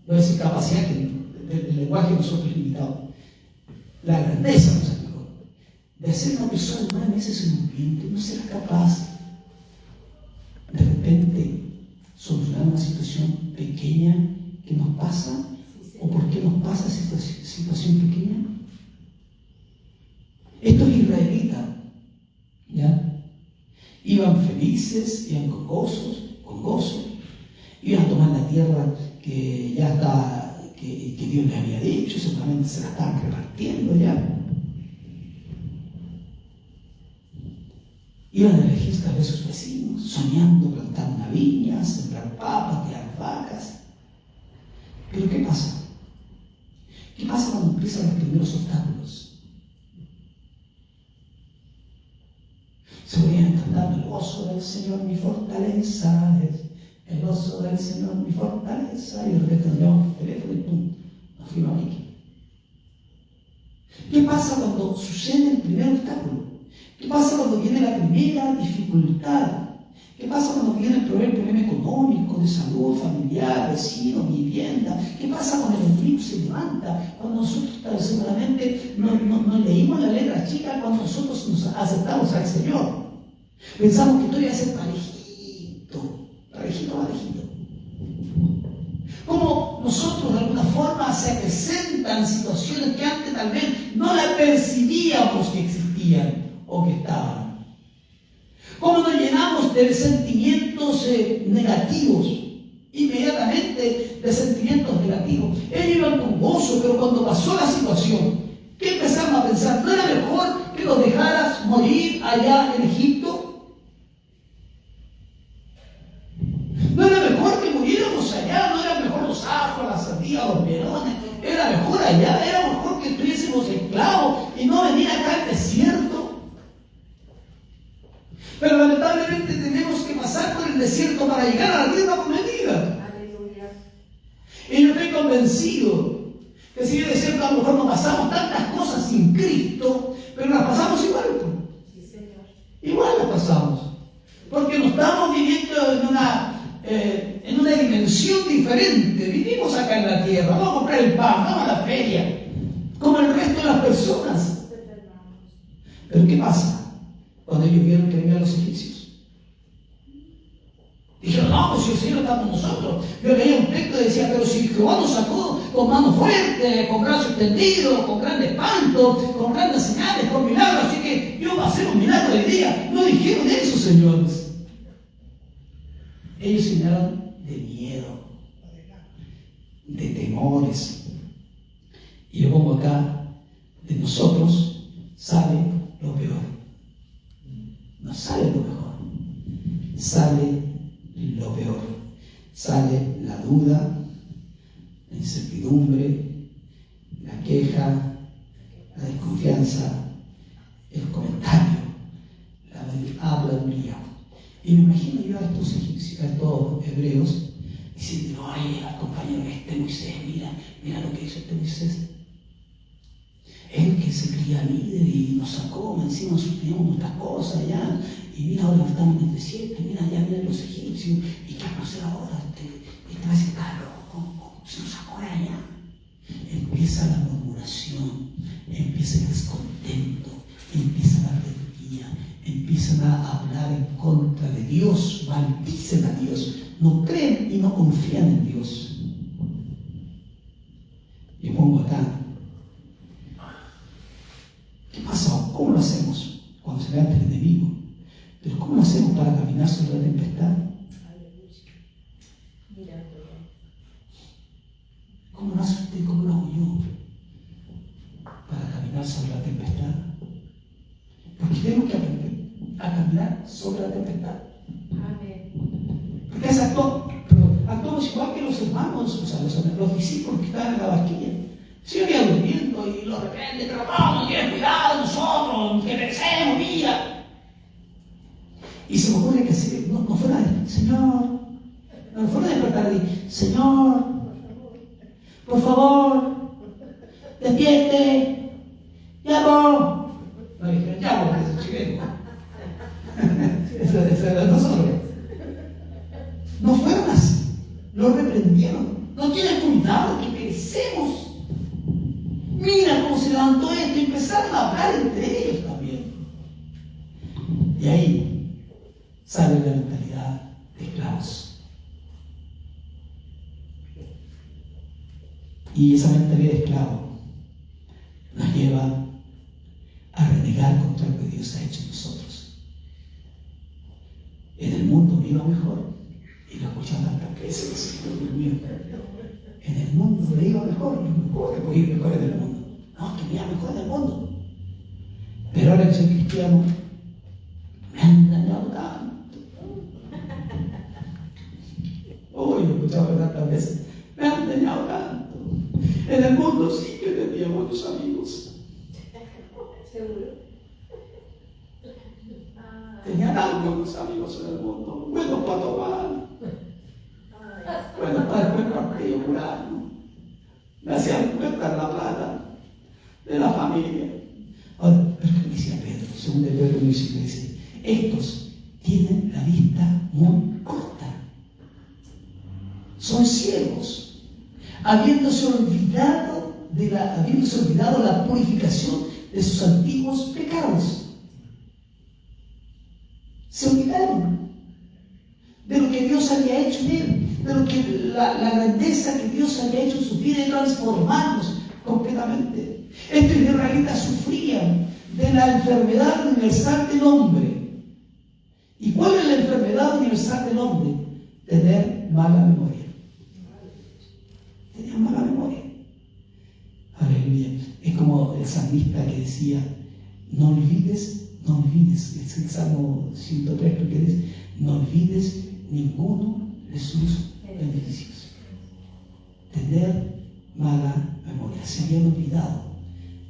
no es decir, capacidad del lenguaje de nosotros limitado, la grandeza nos sacó de hacer una persona en 9 meses en un vientre. No será capaz de repente solucionar una situación pequeña que nos pasa. ¿O por qué nos pasa esta situación pequeña? Estos israelitas, ¿ya? Iban felices, iban con gozo, iban a tomar la tierra que ya está, que Dios les había dicho, seguramente se la estaban repartiendo ya. Iban a elegir tal vez sus vecinos, soñando plantar una viña, sembrar papas, criar vacas. Pero ¿qué pasa? ¿Qué pasa cuando empiezan los primeros obstáculos? Se podrían cantar: el gozo del Señor mi fortaleza es, el gozo del Señor mi fortaleza, y de repente nos llevamos el teléfono y pum, nos fuimos aquí. ¿Qué pasa cuando sucede el primer obstáculo? ¿Qué pasa cuando viene la primera dificultad? ¿Qué pasa cuando viene el problema económico, de salud, familiar, vecino, vivienda? ¿Qué pasa cuando el enemigo se levanta? Cuando nosotros seguramente no leímos la letra chica, cuando nosotros nos aceptamos al Señor. Pensamos que todo iba a ser parejito. Como nosotros de alguna forma se presentan situaciones que antes tal vez no las percibíamos que existían o que estaban. ¿Cómo nos llenamos de sentimientos negativos? Inmediatamente de sentimientos negativos. Ellos iban con gozo, pero cuando pasó la situación, ¿qué empezaron a pensar? ¿No era mejor que los dejaras morir allá en Egipto? ¿No era mejor que muriéramos allá? ¿No era mejor los ajos, las sandías, los melones? Era mejor allá, era mejor que estuviésemos esclavos y no venir acá al desierto. Pero lamentablemente tenemos que pasar por el desierto para llegar a la tierra prometida. Aleluya. Y yo estoy convencido que si en el desierto a lo mejor no pasamos tantas cosas sin Cristo, pero las pasamos no estamos viviendo en una dimensión diferente. Vivimos acá en la tierra, vamos a comprar el pan, vamos a la feria, como el resto de las personas. Pero ¿qué pasa cuando ellos vieron que venían los egipcios? Dijeron, no, pues si el Señor está con nosotros. Yo leía un texto que decía, pero si Jehová nos sacó con mano fuerte, con brazo extendido, con gran espanto, con grandes señales, con milagros, así que Dios va a hacer un milagro hoy día. No dijeron eso, señores. Ellos se llenaron de miedo, de temores. Y yo pongo acá, de nosotros sale lo peor. No sale lo mejor. Sale lo peor. Sale la duda, la incertidumbre, la queja, la desconfianza, el comentario, la habladuría. Y me imagino yo a estos egipcios, a estos hebreos, diciendo, ay, al compañero Moisés, mira lo que hizo Moisés. Él que se creía líder y nos sacó, encima teníamos nuestras cosas ya, y mira, ahora estamos en el desierto, mira los egipcios, ¿y qué vamos a hacer ahora? Este va a decir, loco, se nos sacó de allá. Empieza la murmuración, empieza el descontento, empieza la rebeldía, empiezan a hablar en contra de Dios, maldicen a Dios, no creen y no confían en Dios. Y pongo acá, ¿qué pasa? ¿Cómo lo hacemos cuando se levanta el enemigo? Pero ¿cómo lo hacemos para caminar sobre la tempestad? ¿Cómo lo hace usted? ¿Cómo lo hago yo? Para caminar sobre la tempestad. Porque tenemos que aprender a caminar sobre la tempestad. Amén. Porque actuamos igual que los hermanos, o sea, los discípulos que estaban en la barquilla. Se iban durmiendo y de repente tratamos, tienen cuidado nosotros, que perecemos, mira. Y se me ocurre que no fuera Señor, no fuera a despertar y Señor, por favor, despierte, llamo. No dijeron, llamo, que es chileno. Eso era de nosotros. No fueron así, lo reprendieron. No tienen cuidado, que perecemos. Mira cómo se levantó esto y empezaron a hablar entre ellos también. Y ahí sale la mentalidad de esclavos. Y esa mentalidad de esclavo nos lleva a renegar contra lo que Dios ha hecho en nosotros. En el mundo me iba mejor, y lo he escuchado tantas veces. En el mundo me iba mejor, ¿cómo te puedo ir mejor en el mundo? No, que me iba mejor en el mundo. Pero ahora que soy cristiano, me han dañado tanto. Lo he escuchado tantas veces. Me han dañado tanto. En el mundo sí que tenía buenos amigos. ¿Seguro? Tenía tan buenos amigos en el mundo. Buenos para tomar. Buenos para después partido curar. Me hacían cuenta la plata de la familia. Ahora, pero es que decía Pedro, según de Pedro dice, estos tienen la vista muy corta. Son ciegos, habiéndose olvidado la purificación de sus antiguos pecados. Se olvidaron de lo que Dios había hecho en él, de lo que la grandeza que Dios había hecho en su vida y transformarlos completamente. Estos israelitas sufrían de la enfermedad universal del hombre. ¿Y cuál es la enfermedad universal del hombre? Tener mala memoria. Tenían mala memoria. Aleluya. Es como el salmista que decía, no olvides, es el Salmo 103, porque dice, no olvides ninguno de sus beneficios. Tener mala memoria. Se habían olvidado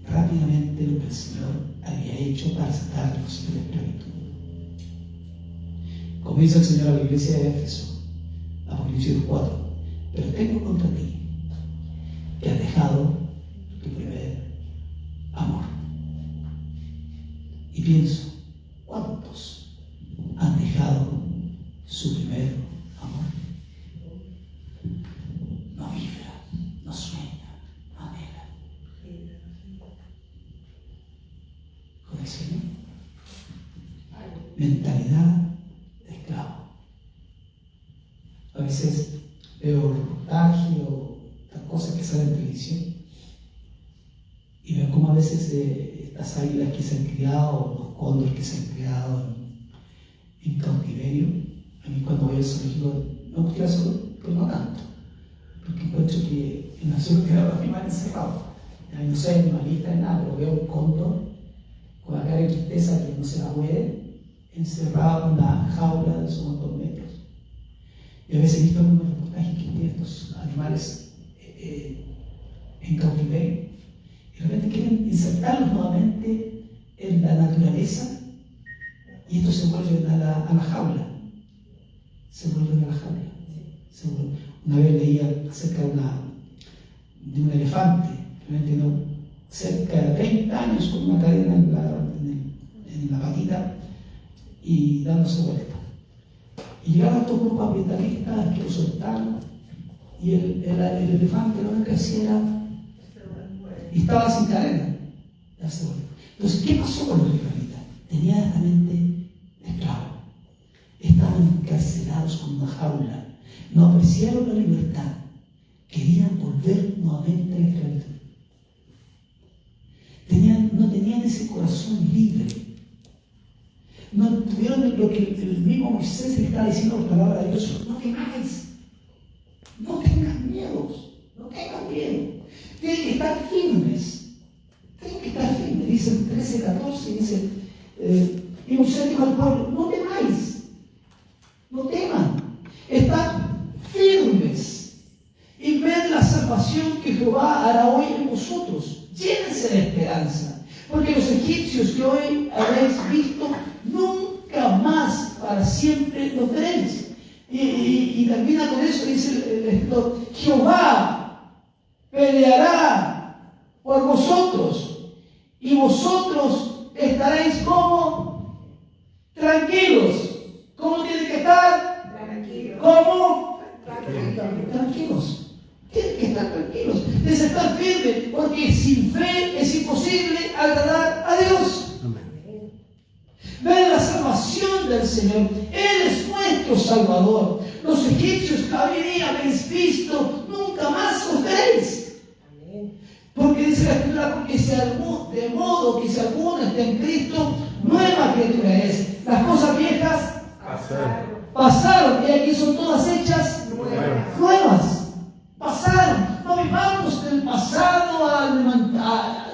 rápidamente lo que el Señor había hecho para sacarlos de la esclavitud. Como dice el Señor a la iglesia de Éfeso, Apocalipsis 4, pero tengo contra ti que has dejado tu primer amor. Y pienso, ¿cuántos han dejado su primer amor. No vibra, no sueña, no anhela con el Señor. Mentalidad de esclavo. A veces veo reportajes o estas cosas que salen en televisión y veo cómo a veces estas águilas que se han criado, los cóndores que se han criado en cautiverio. A mí cuando voy al zoológico me gusta eso, pero no tanto, porque encuentro que en la zoología de los animales encerrados, no soy animalista ni nada, pero veo un cóndor con la cara de tristeza que no se la puede, encerrado en una jaula de sus montón de metros. Y a veces he visto algunos reportajes que tienen estos animales en cautiverio y de repente quieren insertarlos nuevamente en la naturaleza y estos se vuelven a la jaula. Se vuelven a la jaula. Una vez leía acerca de un elefante, cerca de 30 años con una cadena en la patita y dándose vuelta. Y llegaron estos grupos ambientalistas que lo soltaron y el elefante lo que hacía era, y estaba sin cadena. Entonces, ¿qué pasó con los israelitas? Tenían esta mente de esclavo. Estaban encarcelados con una jaula. No apreciaron la libertad. Querían volver nuevamente a la esclavitud. No tenían ese corazón libre. No tuvieron lo que el mismo Moisés le estaba diciendo por palabra de Dios. No temáis, no tengan miedos, no tengan miedo. Tienen que estar firmes. Dice el 13:14, dice, y Moisés dijo al pueblo, no temáis, no teman, están firmes y ved la salvación que Jehová hará hoy en vosotros. Llénense de esperanza, porque los egipcios que hoy habéis visto, nunca más para siempre los veréis. Y termina con eso, dice el escritor, Jehová peleará por vosotros y vosotros estaréis como tranquilos. ¿Cómo tienen que estar? Tranquilos. ¿Cómo? Tranquilos. Tienen que estar tranquilos. Deben estar firmes, porque sin fe es imposible agradar a Dios. Ven la salvación del Señor. Él es nuestro Salvador. Los egipcios que habéis visto, nunca más los veréis. Porque dice la Escritura, porque de modo que si alguno está en Cristo, nueva criatura es. Las cosas viejas pasaron y aquí son todas hechas nuevas. Pasaron. No vivamos del pasado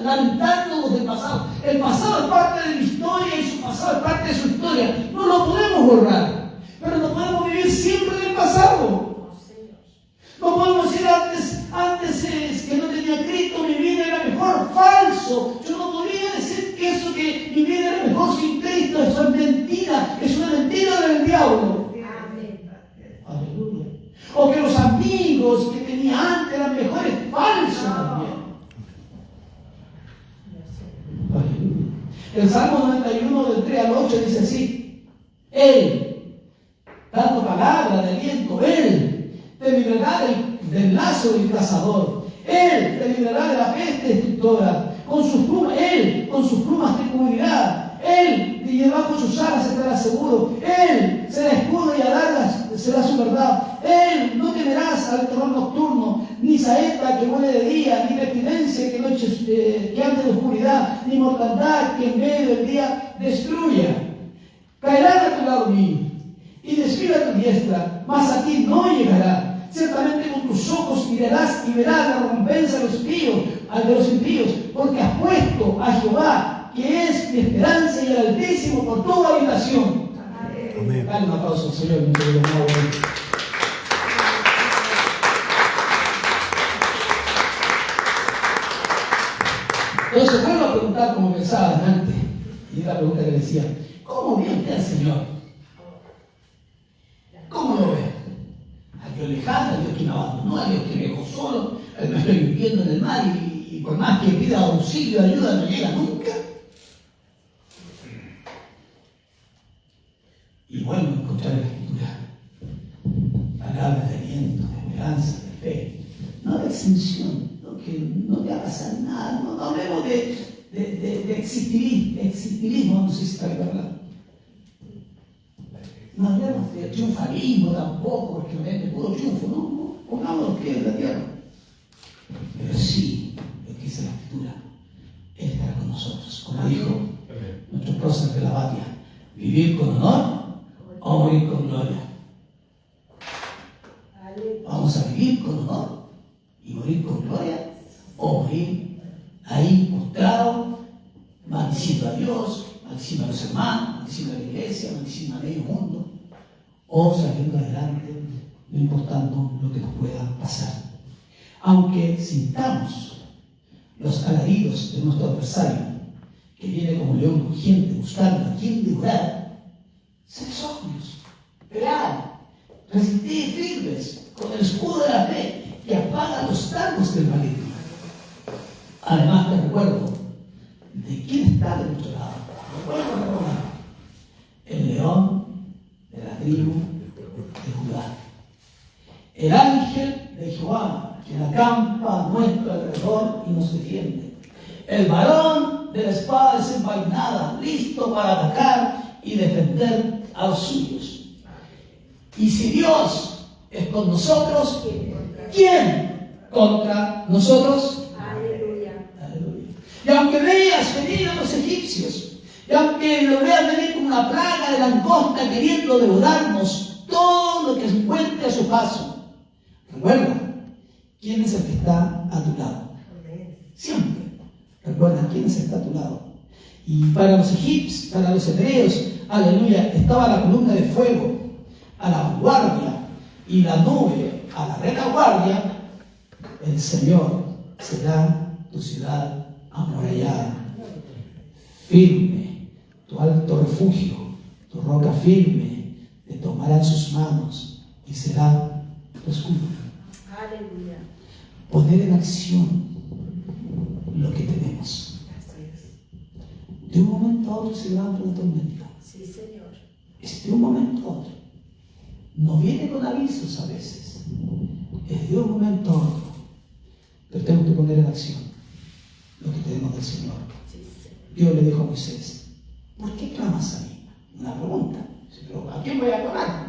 lamentándonos del pasado. El pasado es parte de la historia y su pasado es parte de su historia. No lo podemos borrar, pero no podemos vivir siempre en el pasado. No podemos decir antes que no tenía Cristo, mi vida era mejor. Falso. Yo no podría decir que eso que mi vida era mejor sin Cristo. Eso es mentira. Es una mentira del diablo. Amén. Aleluya. O que los amigos que tenía antes eran mejores. Falso también. Aleluya. El Salmo 91 del 3 al 8 dice así: Él, dando palabra de aliento, Él te librará del lazo del cazador. Él te librará de la peste destructora. Él con sus plumas te cubrirá. Él te llevará con sus alas, estará seguro. Él será escudo y alargas será su verdad. Él no temerás al terror nocturno, ni saeta que vuele de día, ni pestilencia que ande de oscuridad, ni mortandad que en medio del día destruya. Caerán a tu lado mío y desfila tu diestra, mas a ti no llegará. Ciertamente con tus ojos mirarás y verás la recompensa de los impíos, porque has puesto a Jehová, que es mi esperanza, y el Altísimo por tu habitación. Amén. Dale un aplauso al Señor, mi querido hermano. Entonces vuelvo a preguntar como pensaba antes, y la pregunta que decía: ¿cómo ve usted al Señor? ¿Cómo lo ve? Al Dios lejano, al Dios que me abandonó, al Dios que me dejó solo, al que me estoy viviendo en el mar y por más que pida auxilio, ayuda, no llega nunca. Y vuelvo a encontrar en la Escritura: exitismo, no sé si está bien hablando. No hablemos de triunfalismo tampoco, porque obviamente puro triunfo, no pongamos los pies en la tierra. Pero sí, lo que dice la Escritura, Él estará con nosotros. Como dijo nuestro prócer de la Batia, vivir con honor o morir con gloria. Vamos a vivir con honor y morir con gloria, o morir ahí postrado, maldiciendo a Dios, maldiciendo a los hermanos, maldiciendo a la iglesia, maldiciendo a medio mundo, o saliendo adelante, no importando lo que nos pueda pasar. Aunque sintamos los alaridos de nuestro adversario, que viene como león rugiente buscando a quien devorar, sed sobrios, velad, resistid firmes con el escudo de la fe que apaga los dardos del maligno. Además, te recuerdo de quién está de nuestro lado. Recuerdo recordar el león de la tribu de Judá, el ángel de Jehová, que acampa a nuestro alrededor y nos defiende, el varón de la espada desenvainada, listo para atacar y defender a los suyos. Y si Dios es con nosotros, ¿quién contra nosotros? Aleluya. Aleluya. Y aunque veas venir a los egipcios, y aunque lo veas venir como una plaga de langosta queriendo devorarnos todo lo que se encuentre a su paso, recuerda quién es el que está a tu lado. Siempre recuerda quién es el que está a tu lado. Y para los egipcios, para los hebreos, aleluya, estaba la columna de fuego a la vanguardia y la nube a la retaguardia. El Señor será tu ciudad amurallada, firme, tu alto refugio, tu roca firme, te tomará en sus manos y será tu escudo. Aleluya. Poner en acción lo que tenemos. De un momento a otro se levanta una tormenta. Sí, Señor. Es de un momento a otro. No viene con avisos a veces. Es de un momento a otro. Pero tenemos que poner en acción lo que tenemos del Señor. Sí, Señor. Dios le dijo a Moisés, ¿por qué clamas a mí? Una pregunta. Pero ¿a quién voy a clamar?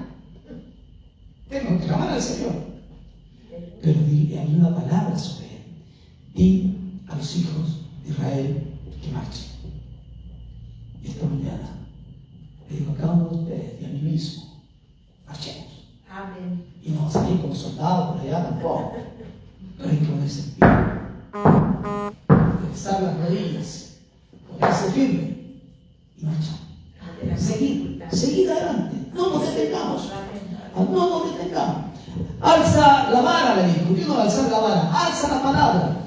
Tengo que clamar al Señor. Pero hay una palabra sobre él. Di a los hijos de Israel que marchen. Y esta mañana le digo a cada uno de ustedes y a mí mismo, marchemos. Amén. Y no vamos a ir como soldados por allá tampoco. Pero hay que ponerse en pie. Pensar las rodillas, ponerse firme y marchar. Seguir adelante. No nos detengamos. No nos detengamos. Alza la vara, le dijo. ¿Qué no va a alzar la vara? Alza la palabra.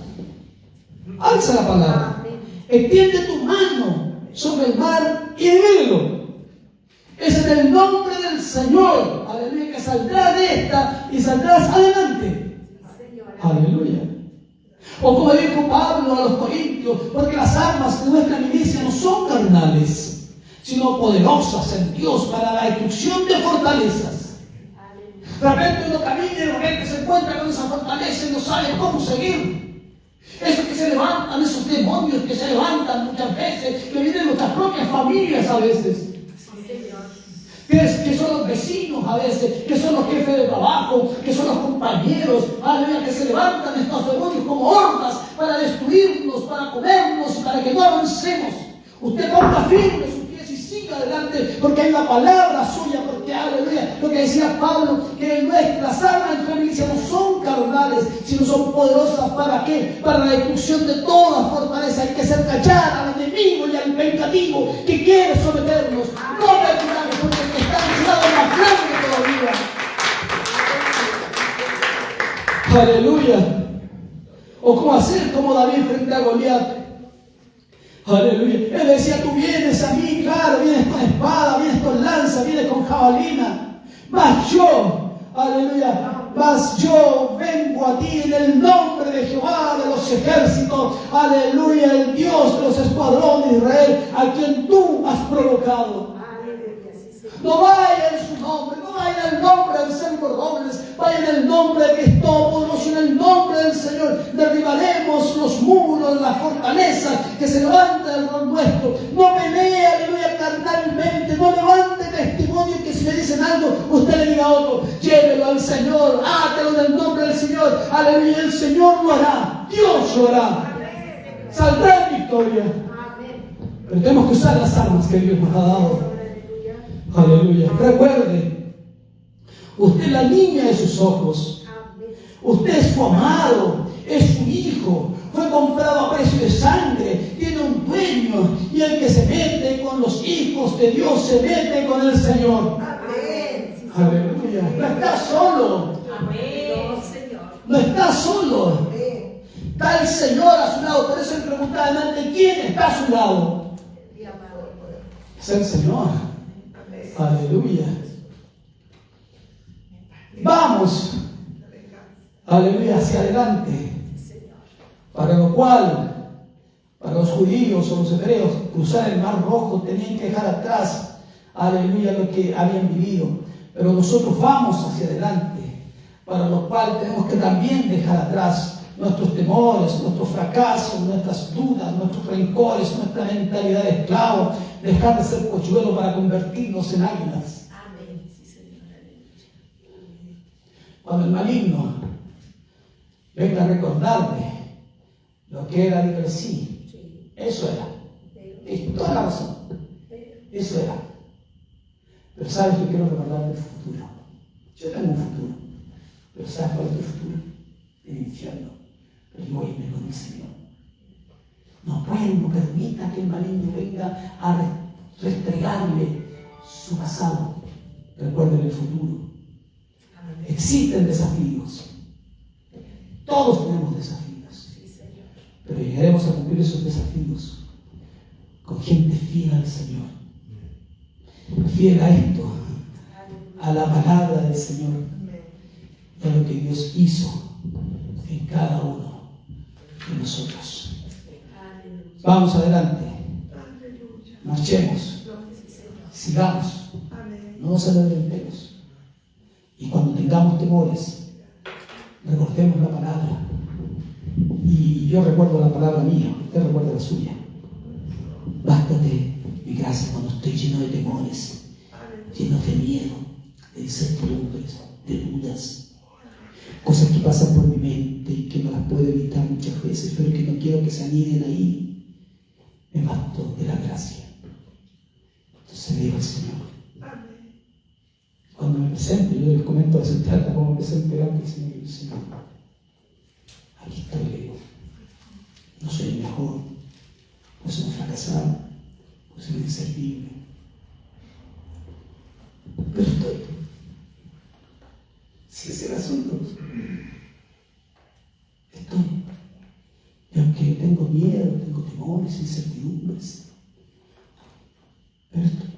Alza la palabra. Extiende tu mano sobre el mar y divídelo. Es en el nombre del Señor, aleluya, que saldrás de esta y saldrás adelante. Aleluya. O como dijo Pablo a los Corintios, porque las armas de nuestra milicia no son carnales, sino poderosas en Dios para la destrucción de fortalezas. De repente uno camina y de repente se encuentra con esa fortaleza y no sabe cómo seguir. Eso que se levantan, esos demonios que se levantan muchas veces, que vienen de nuestras propias familias a veces. Que son los vecinos a veces, que son los jefes de trabajo, que son los compañeros, aleluya, que se levantan estos demonios como hordas para destruirnos, para comernos, para que no avancemos. Usted ponga firme sus pies y siga adelante, porque hay una palabra suya, porque aleluya, lo que decía Pablo, que nuestras armas en nuestra milicia no son carnales, sino son poderosas. ¿Para qué? Para la destrucción de toda fortaleza. Hay que hacer callar al enemigo y al vengativo que quiere someternos. No permitamos, porque el que está a su lado es más grande todavía. Aleluya. O cómo hacer como David frente a Goliat. Aleluya. Él decía, tú vienes a mí, claro, vienes con espada, vienes con lanza, vienes con jabalina. Mas yo, aleluya, mas yo vengo a ti en el nombre de Jehová de los ejércitos. Aleluya, el Dios de los escuadrones de Israel, a quien tú has provocado. No vaya en su nombre, no vaya en el nombre del Señor Robles, vaya en el nombre de que es todopoderoso, en el nombre del Señor. Derribaremos los muros, las fortalezas que se levantan alrededor nuestro. No pelee, aleluya, carnalmente. No levante testimonio que si le dicen algo, usted le diga a otro. Llévelo al Señor, átelo en el nombre del Señor. Aleluya, el Señor lo hará. Dios lo hará. Saldrá en victoria. Pero tenemos que usar las armas que Dios nos ha dado. Aleluya. Recuerde, usted es la niña de sus ojos. Usted es su amado, es su hijo. Fue comprado a precio de sangre. Tiene un dueño. Y el que se mete con los hijos de Dios se mete con el Señor. Aleluya. No está solo. No está solo. Está el Señor a su lado. Por eso él preguntaba adelante, ¿quién está a su lado? Es el Señor. Aleluya. Vamos. Aleluya, hacia adelante. Para lo cual, para los judíos o los hebreos, cruzar el mar rojo tenían que dejar atrás, aleluya, lo que habían vivido. Pero nosotros vamos hacia adelante, para lo cual tenemos que también dejar atrás nuestros temores, nuestros fracasos, nuestras dudas, nuestros rencores, nuestra mentalidad de esclavo, dejar de ser cochuelo para convertirnos en águilas. Amén. Sí, Señor. Cuando el maligno venga a recordarme lo que era de sí, eso era. Es toda la razón. Eso era. Pero sabes, yo quiero recordar el futuro. Yo tengo un futuro. Pero ¿sabes cuál es tu futuro? El infierno. Pero yo voy a irme con el Señor. No permita que el maligno venga a restregarle su pasado. Recuerden el futuro. Existen desafíos. Todos tenemos desafíos. Pero llegaremos a cumplir esos desafíos con gente fiel al Señor. Fiel a esto, a la palabra del Señor, y a lo que Dios hizo en cada uno de nosotros. Vamos adelante, marchemos, sigamos, no nos adelantemos. Y cuando tengamos temores, recordemos la palabra. Y yo recuerdo la palabra mía, usted recuerda la suya. Bástate mi gracia cuando estoy lleno de temores, lleno de miedo, de incertidumbres, de dudas, cosas que pasan por mi mente y que no las puedo evitar muchas veces, pero que no quiero que se aniden ahí. Me basto de la gracia. Entonces le digo al Señor. Cuando me presento, yo les comento a se trata como me presento delante del Señor y el Señor. Aquí estoy, le digo. No soy el mejor, no soy un fracasado, no soy un inservible. Pero estoy. Si ese es el asunto, estoy. Y aunque tengo miedo, tengo temores, incertidumbres, pero estoy.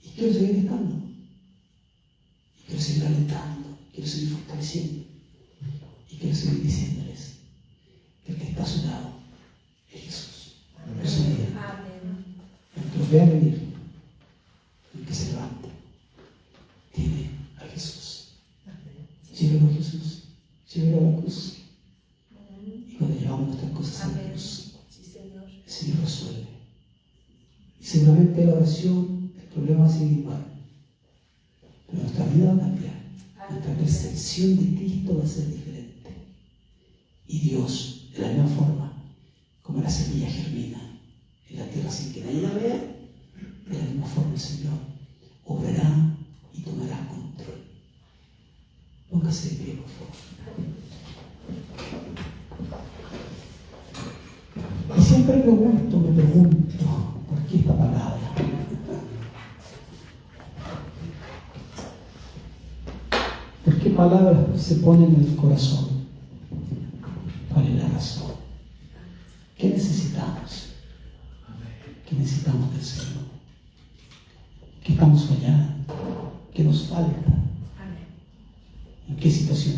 Y quiero seguir estando. Y quiero seguir alentando, quiero seguir fortaleciendo. Y quiero seguir diciéndoles que el que está a su lado es Jesús. El que los vea venir, el que se levante, tiene a Jesús. Llévelo a Jesús, llévelo a la cruz. Y cuando llevamos nuestras cosas a la cruz, el Señor resuelve. Y seguramente la oración, el problema va a seguir igual. Pero nuestra vida va a cambiar. Nuestra percepción de Cristo va a ser diferente. Y Dios, de la misma forma como la semilla germina en la tierra sin que nadie la vea, de la misma forma el Señor obrará y tomará control. Póngase de pie, por favor. Y siempre me pregunto, ¿por qué esta palabra? ¿Por qué palabras se ponen en el corazón? ¿Cuál es la razón? ¿Qué necesitamos? ¿Qué necesitamos del Señor? ¿Qué estamos fallando? ¿Qué nos falta? ¿En qué situación